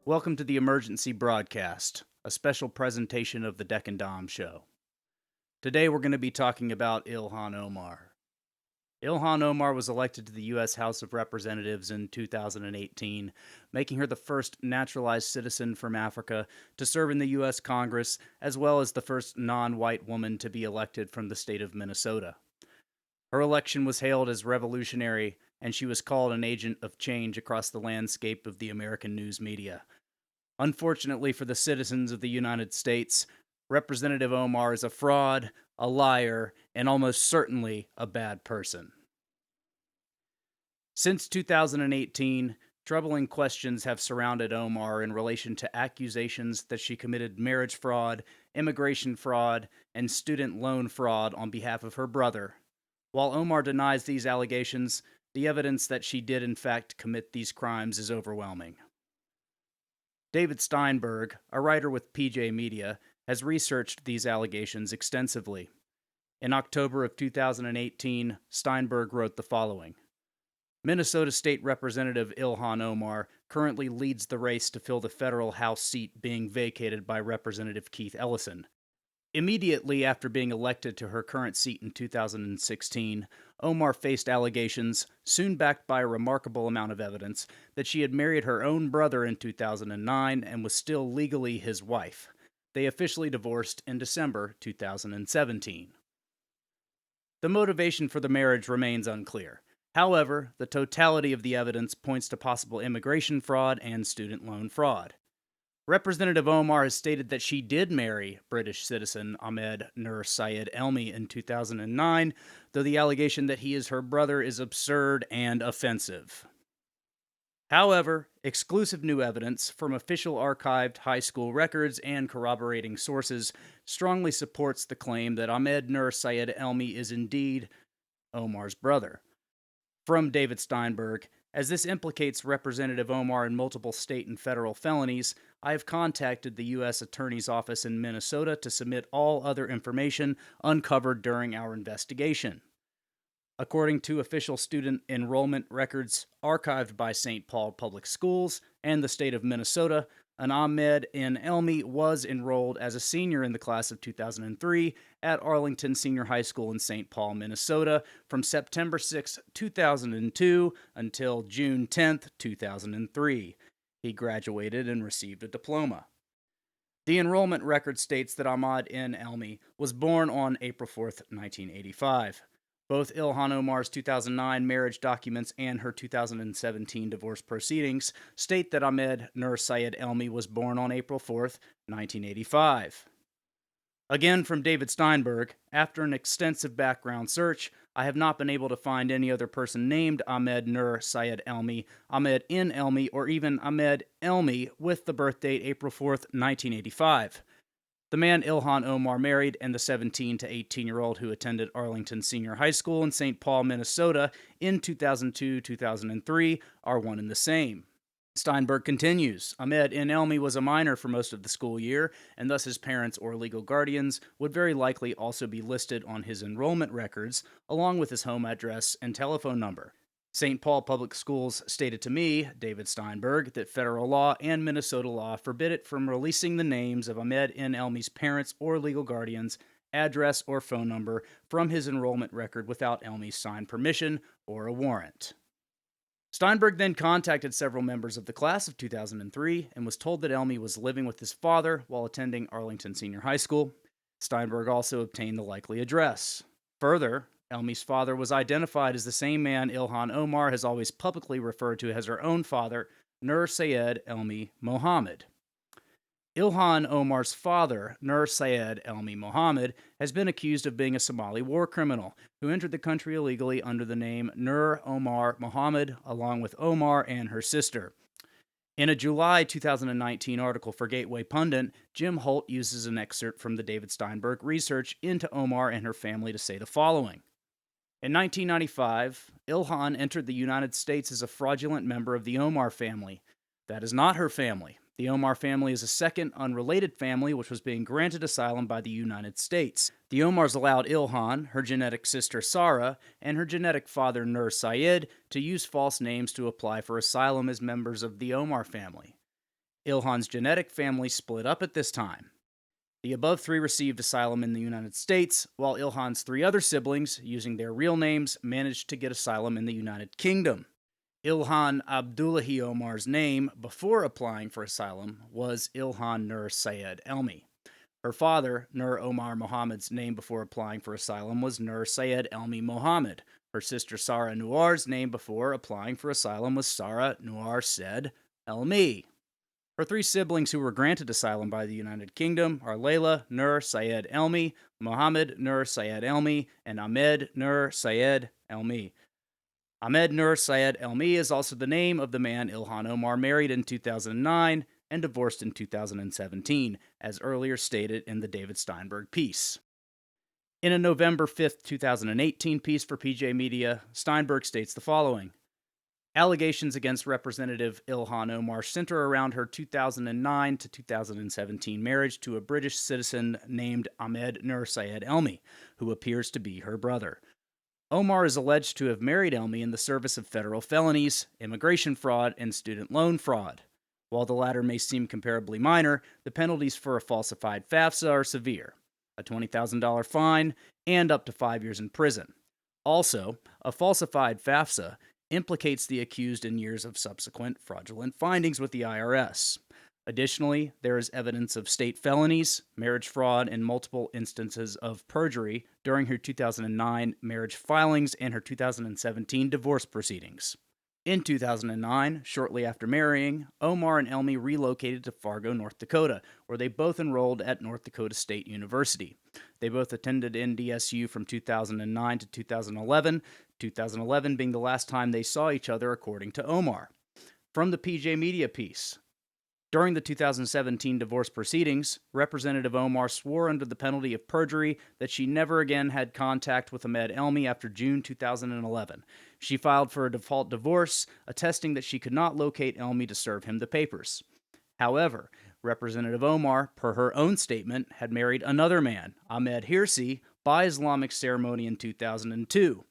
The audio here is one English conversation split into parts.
Welcome to the emergency broadcast, a special presentation of the Dec and Dom Show. Today we're going to be talking about Ilhan Omar. Ilhan Omar was elected to the U.S. House of Representatives in 2018, making her the first naturalized citizen from Africa to serve in the U.S. Congress, as well as the first non-white woman to be elected from the state of Minnesota. Her election was hailed as revolutionary, and she was called an agent of change across the landscape of the American news media. Unfortunately for the citizens of the United States, Representative Omar is a fraud, a liar, and almost certainly a bad person. Since 2018, troubling questions have surrounded Omar in relation to accusations that she committed marriage fraud, immigration fraud, and student loan fraud on behalf of her brother. While Omar denies these allegations, the evidence that she did in fact commit these crimes is overwhelming. David Steinberg, a writer with PJ Media, has researched these allegations extensively. In October of 2018, Steinberg wrote the following: Minnesota State Representative Ilhan Omar currently leads the race to fill the federal House seat being vacated by Representative Keith Ellison. Immediately after being elected to her current seat in 2016, Omar faced allegations, soon backed by a remarkable amount of evidence, that she had married her own brother in 2009 and was still legally his wife. They officially divorced in December 2017. The motivation for the marriage remains unclear. However, the totality of the evidence points to possible immigration fraud and student loan fraud. Representative Omar has stated that she did marry British citizen Ahmed Nur Syed Elmi in 2009, though the allegation that he is her brother is absurd and offensive. However, exclusive new evidence from official archived high school records and corroborating sources strongly supports the claim that Ahmed Nur Syed Elmi is indeed Omar's brother. From David Steinberg, as this implicates Representative Omar in multiple state and federal felonies, I have contacted the U.S. Attorney's Office in Minnesota to submit all other information uncovered during our investigation. According to official student enrollment records archived by St. Paul Public Schools and the state of Minnesota, an Ahmed N. Elmi was enrolled as a senior in the class of 2003 at Arlington Senior High School in St. Paul, Minnesota, from September 6, 2002 until June 10, 2003. He graduated and received a diploma. The enrollment record states that Ahmed N. Elmi was born on April 4, 1985. Both Ilhan Omar's 2009 marriage documents and her 2017 divorce proceedings state that Ahmed Nur Syed Elmi was born on April 4, 1985. Again, from David Steinberg, after an extensive background search, I have not been able to find any other person named Ahmed Nur Syed Elmi, Ahmed N. Elmi, or even Ahmed Elmi with the birth date April 4, 1985. The man Ilhan Omar married and the 17 to 18-year-old who attended Arlington Senior High School in St. Paul, Minnesota in 2002-2003 are one and the same. Steinberg continues, Ahmed N. Elmi was a minor for most of the school year, and thus his parents or legal guardians would very likely also be listed on his enrollment records, along with his home address and telephone number. St. Paul Public Schools stated to me, David Steinberg, that federal law and Minnesota law forbid it from releasing the names of Ahmed N. Elmi's parents or legal guardians, address, or phone number from his enrollment record without Elmi's signed permission or a warrant. Steinberg then contacted several members of the class of 2003 and was told that Elmi was living with his father while attending Arlington Senior High School. Steinberg also obtained the likely address. Further, Elmi's father was identified as the same man Ilhan Omar has always publicly referred to as her own father, Nur Sayed Elmi Mohammed. Ilhan Omar's father, Nur Sayed Elmi Mohammed, has been accused of being a Somali war criminal who entered the country illegally under the name Nur Omar Mohammed, along with Omar and her sister. In a July 2019 article for Gateway Pundit, Jim Holt uses an excerpt from the David Steinberg research into Omar and her family to say the following. In 1995, Ilhan entered the United States as a fraudulent member of the Omar family. That is not her family. The Omar family is a second, unrelated family which was being granted asylum by the United States. The Omars allowed Ilhan, her genetic sister Sarah, and her genetic father Nur Sayed to use false names to apply for asylum as members of the Omar family. Ilhan's genetic family split up at this time. The above three received asylum in the United States, while Ilhan's three other siblings, using their real names, managed to get asylum in the United Kingdom. Ilhan Abdullahi Omar's name before applying for asylum was Ilhan Nur Sayed Elmi. Her father, Nur Omar Mohammed's name before applying for asylum was Nur Sayed Elmi Mohammed. Her sister Sarah Nuar's name before applying for asylum was Sarah Nuar Said Elmi. Her three siblings who were granted asylum by the United Kingdom are Layla Nur Sayed Elmi, Mohammed Nur Sayed Elmi, and Ahmed Nur Sayed Elmi. Ahmed Nur Sayed Elmi is also the name of the man Ilhan Omar married in 2009 and divorced in 2017, as earlier stated in the David Steinberg piece. In a November 5, 2018 piece for PJ Media, Steinberg states the following. Allegations against Representative Ilhan Omar center around her 2009 to 2017 marriage to a British citizen named Ahmed Nur Sayed Elmi, who appears to be her brother. Omar is alleged to have married Elmi in the service of federal felonies, immigration fraud, and student loan fraud. While the latter may seem comparably minor, the penalties for a falsified FAFSA are severe, a $20,000 fine, and up to 5 years in prison. Also, a falsified FAFSA implicates the accused in years of subsequent fraudulent findings with the IRS. Additionally, there is evidence of state felonies, marriage fraud, and multiple instances of perjury during her 2009 marriage filings and her 2017 divorce proceedings. In 2009, shortly after marrying, Omar and Elmi relocated to Fargo, North Dakota, where they both enrolled at North Dakota State University. They both attended NDSU from 2009 to 2011 being the last time they saw each other, according to Omar. From the PJ Media piece. During the 2017 divorce proceedings, Representative Omar swore under the penalty of perjury that she never again had contact with Ahmed Elmi after June 2011. She filed for a default divorce, attesting that she could not locate Elmi to serve him the papers. However, Representative Omar, per her own statement, had married another man, Ahmed Hirsi, by Islamic ceremony in 2002.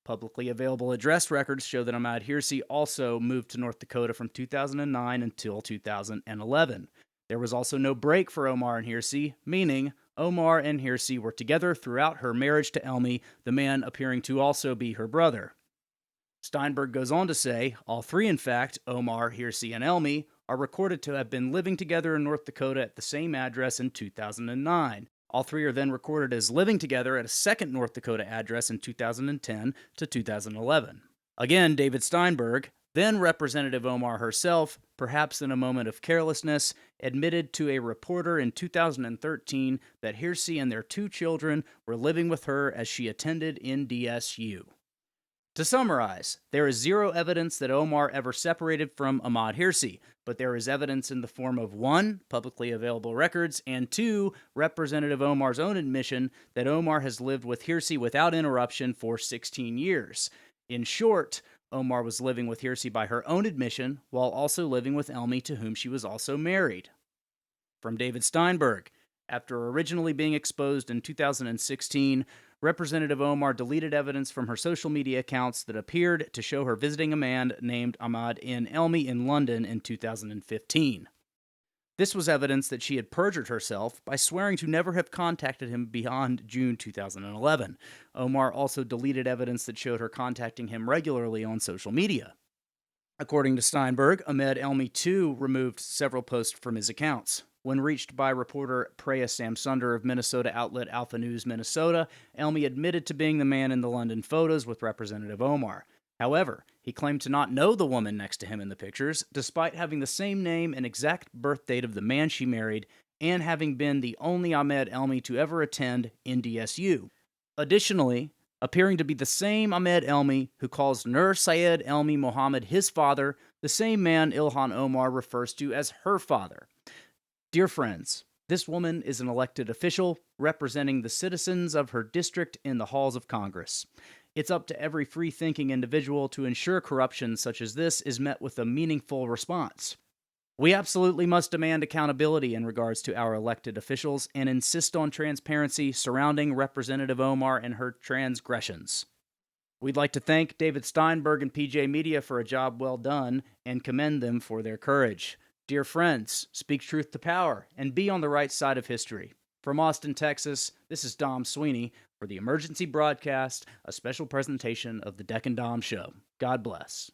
Publicly available address records show that Ahmad Hirsi also moved to North Dakota from 2009 until 2011. There was also no break for Omar and Hirsi, meaning Omar and Hirsi were together throughout her marriage to Elmi, the man appearing to also be her brother. Steinberg goes on to say, all three, in fact, Omar, Hirsi, and Elmi, are recorded to have been living together in North Dakota at the same address in 2009. All three are then recorded as living together at a second North Dakota address in 2010 to 2011. Again, David Steinberg, then Representative Omar herself, perhaps in a moment of carelessness, admitted to a reporter in 2013 that Hirsi and their two children were living with her as she attended NDSU. To summarize, there is zero evidence that Omar ever separated from Ahmad Hirsi, but there is evidence in the form of 1. Publicly available records, and 2. Representative Omar's own admission that Omar has lived with Hirsi without interruption for 16 years. In short, Omar was living with Hirsi by her own admission, while also living with Elmi, to whom she was also married. From David Steinberg, after originally being exposed in 2016, Representative Omar deleted evidence from her social media accounts that appeared to show her visiting a man named Ahmad N. Elmi in London in 2015. This was evidence that she had perjured herself by swearing to never have contacted him beyond June 2011. Omar also deleted evidence that showed her contacting him regularly on social media. According to Steinberg, Ahmed Elmi too removed several posts from his accounts. When reached by reporter Preya Samsunder of Minnesota outlet Alpha News Minnesota, Elmi admitted to being the man in the London photos with Representative Omar. However, he claimed to not know the woman next to him in the pictures, despite having the same name and exact birth date of the man she married, and having been the only Ahmed Elmi to ever attend NDSU. Additionally, appearing to be the same Ahmed Elmi who calls Nur Sayed Elmi Mohammed his father, the same man Ilhan Omar refers to as her father. Dear friends, this woman is an elected official representing the citizens of her district in the halls of Congress. It's up to every free-thinking individual to ensure corruption such as this is met with a meaningful response. We absolutely must demand accountability in regards to our elected officials and insist on transparency surrounding Representative Omar and her transgressions. We'd like to thank David Steinberg and PJ Media for a job well done and commend them for their courage. Dear friends, speak truth to power and be on the right side of history. From Austin, Texas, this is Dom Sweeney for the Emergency Broadcast, a special presentation of the Dec and Dom Show. God bless.